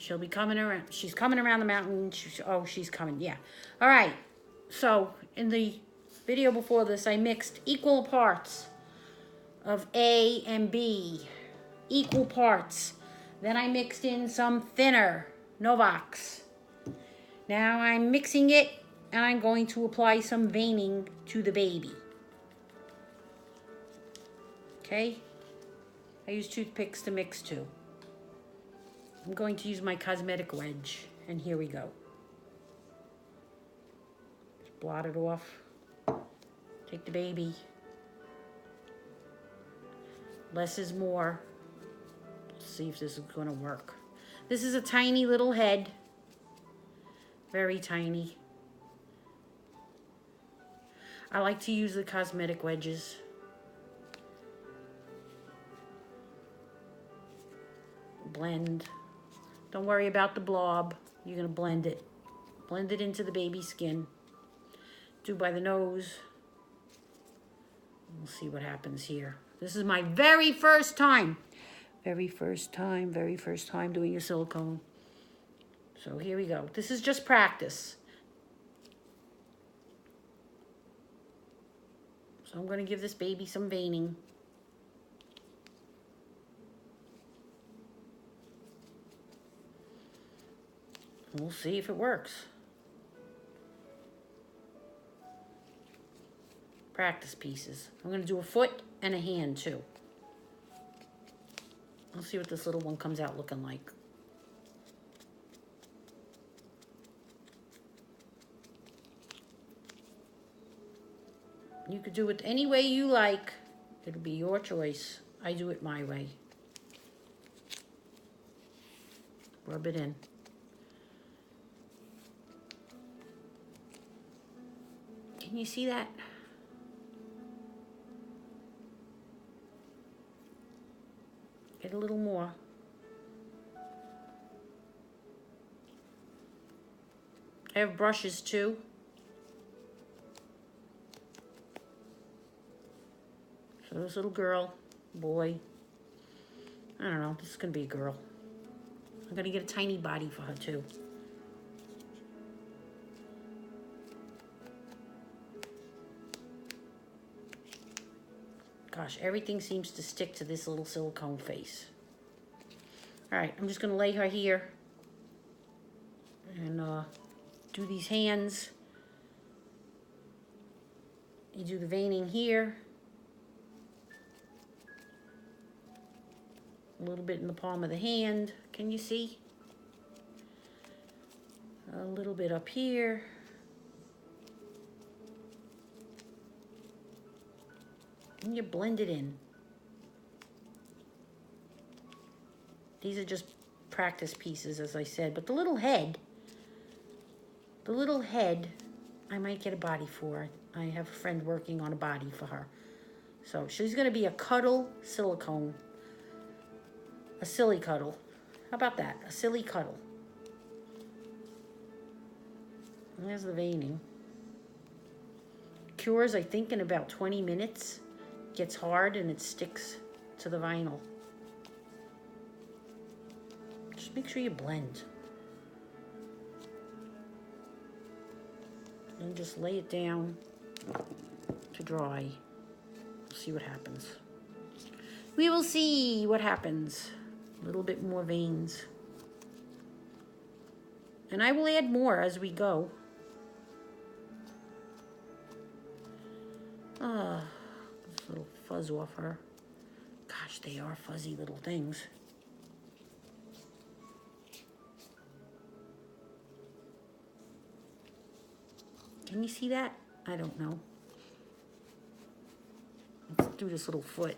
She'll be coming around. She's coming around the mountain. She's coming. Yeah. All right. So in the video before this, I mixed equal parts of A and B. Equal parts. Then I mixed in some thinner Novox. Now I'm mixing it, and I'm going to apply some veining to the baby. Okay? I use toothpicks to mix too. I'm going to use my cosmetic wedge, and here we go. Just blot it off. Take the baby. Less is more. Let's see if this is going to work. This is a tiny little head. Very tiny. I like to use the cosmetic wedges. Blend. Don't worry about the blob. You're going to blend it. Blend it into the baby's skin. Do by the nose. We'll see what happens here. This is my very first time. Very first time doing a silicone. So here we go. This is just practice. So I'm going to give this baby some veining. We'll see if it works. Practice pieces. I'm going to do a foot and a hand too. I'll see what this little one comes out looking like. You could do it any way you like. It'll be your choice. I do it my way. Rub it in. Can you see that? Get a little more. I have brushes too. So this little girl, boy, I don't know, this is gonna be a girl. I'm gonna get a tiny body for her too. Gosh, everything seems to stick to this little silicone face. All right, I'm just gonna lay her here and do these hands. You do the veining here. A little bit in the palm of the hand. Can you see? A little bit up here. And you blend it in. These are just practice pieces, as I said. But the little head, I might get a body for. I have a friend working on a body for her. So she's going to be a cuddle silicone. A silly cuddle. How about that? A silly cuddle. And there's the veining. Cures, I think, in about 20 minutes. Gets hard and it sticks to the vinyl. Just make sure you blend. And just lay it down to dry. We'll see what happens. We will see what happens. A little bit more veins. And I will add more as we go. This little fuzz off her. Gosh, they are fuzzy little things. Can you see that? I don't know. Let's do this little foot.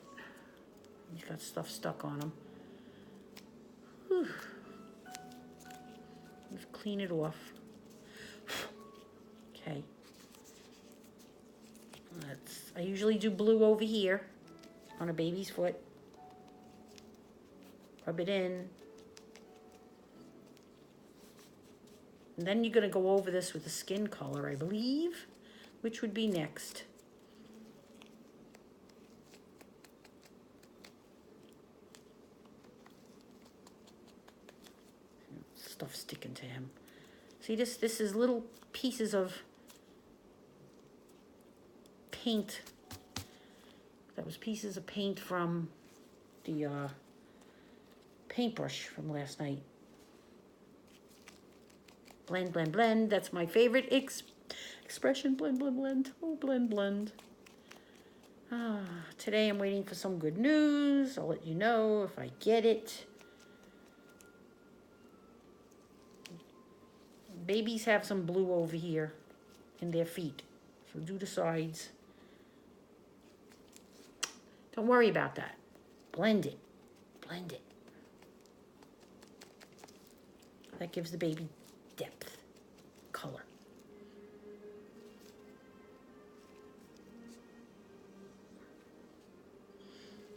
He's got stuff stuck on him. Whew. Let's clean it off. Okay. I usually do blue over here on a baby's foot. Rub it in. And then you're going to go over this with the skin color, I believe, which would be next. stuff sticking to him. See, this is little pieces of paint. That was pieces of paint from the paintbrush from last night. Blend, blend, blend. That's my favorite expression. Blend, blend, blend. Oh, blend, blend. Today I'm waiting for some good news. I'll let you know if I get it. Babies have some blue over here in their feet. So do the sides. Don't worry about that. Blend it. Blend it. That gives the baby depth, color.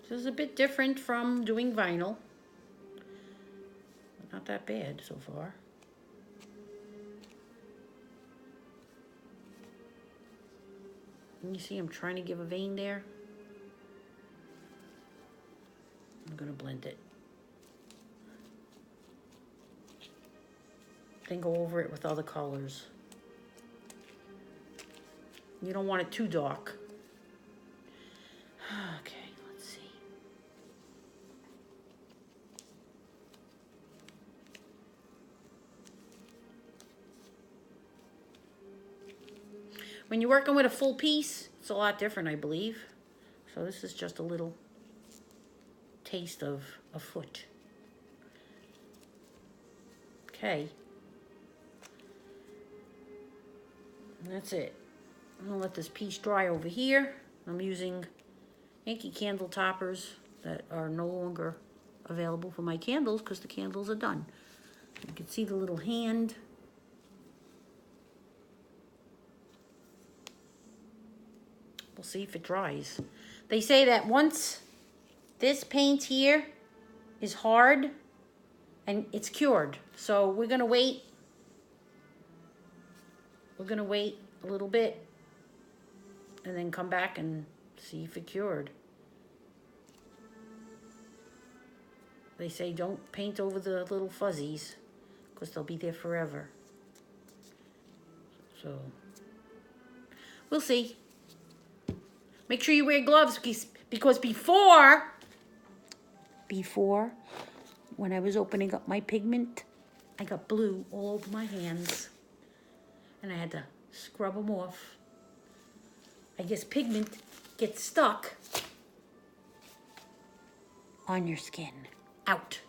This is a bit different from doing vinyl. Not that bad so far. And you see I'm trying to give a vein there. I'm going to blend it. Then go over it with other colors. You don't want it too dark. Okay, let's see. When you're working with a full piece, it's a lot different, I believe. So this is just a little taste of a foot. Okay. And that's it. I'm gonna let this piece dry over here. I'm using Yankee candle toppers that are no longer available for my candles because the candles are done. You can see the little hand. We'll see if it dries. They say that once this paint here is hard and it's cured. So we're gonna wait. We're gonna wait a little bit and then come back and see if it cured. They say don't paint over the little fuzzies because they'll be there forever. So we'll see. Make sure you wear gloves because before when I was opening up my pigment, I got blue all over my hands. And I had to scrub them off. I guess pigment gets stuck on your skin. Out.